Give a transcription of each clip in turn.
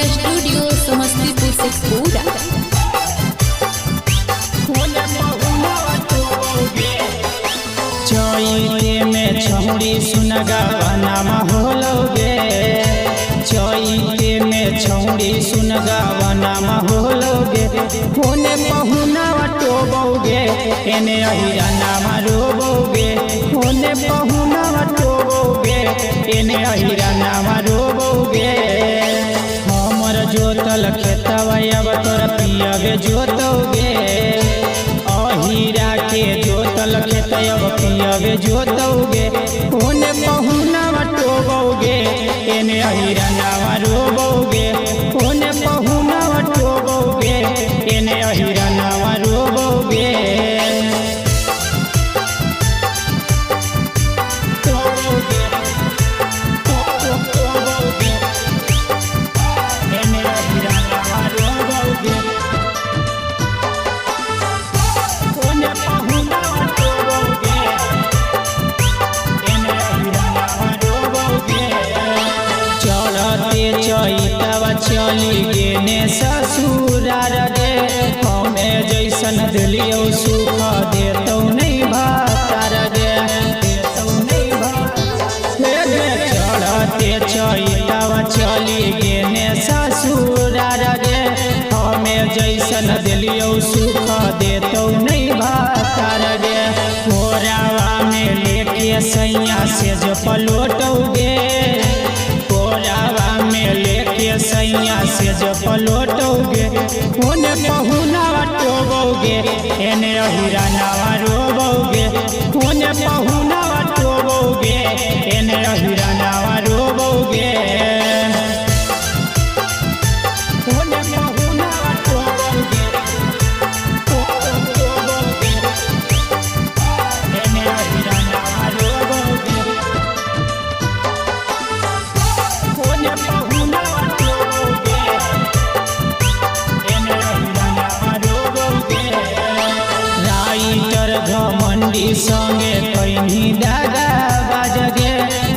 Studio Samastipur से पूरा। चैते में छौड़ी सुनगा नाम होलोगे, चैते में छौड़ी सुनगा नाम होलोगे, होने पहुना टोबोगे एने अहिरा नाम रोबोगे, होने पहुना टोबोगे एने अहिरा नाम रोबोगे। हमर जोतल खेतवा अब तोर पियबे जोतोगे, अहिरा के जोतल खेत अब पियबे जोतोगे, होने पहुना टोबोगे एने अहिरा नाम रोबोगे, होने पहुना टोबोगे एने अहिरा नाम रोबोगे। चैतवा चली गेने ससुरार गे, हमें जैसन दिलियो सुख देतौ नहीं भातार गे, चढ़ते चैतवा चली गेने ससुरार गे, हमें जैसन दिलियो सुख देतौ नहीं भातार गे। कोरावा में लेके सैया से जो पलोटोगे, कोरावा में लेके सैया से जो पलोटोगे, होने पहुना टोबोगे एने अहिरा नावा रोबोगे, होने पहुना टोबोगे एने अहिरा नावा रोबोगे। होने पहुना टोबोगे एने अहिरा नावा रोबोगे, होने पहुना टोबोगे एने अहिरा नावा रोबोगे। राइटर घमंडी संगे कहीं दागा बाजगे,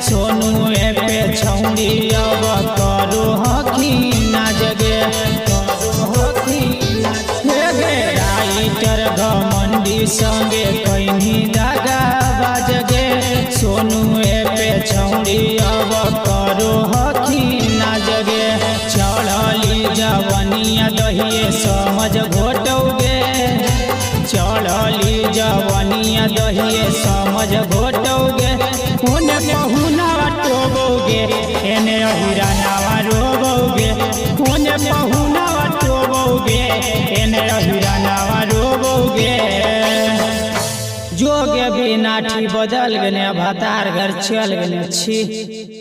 सोनू पे छौड़ी अब करो हकी ना जगे, राइटर घमंडी संगे कहीं दागा बाजगे, सोनू पे छौड़ी अब करो हकी ना जगे। चढ़ली जवनिया दहिए समझ घोटोगे, चढ़ली जवनिया दहिए समझ घोटोगे, होने पहुना टोबोगे एने अहिरा नावा रोबोगे, होने पहुना टोबोगे एने अहिरा नावा रोबोगे। जोगे बिना ठी बदल गने भातार घर चल गने छी।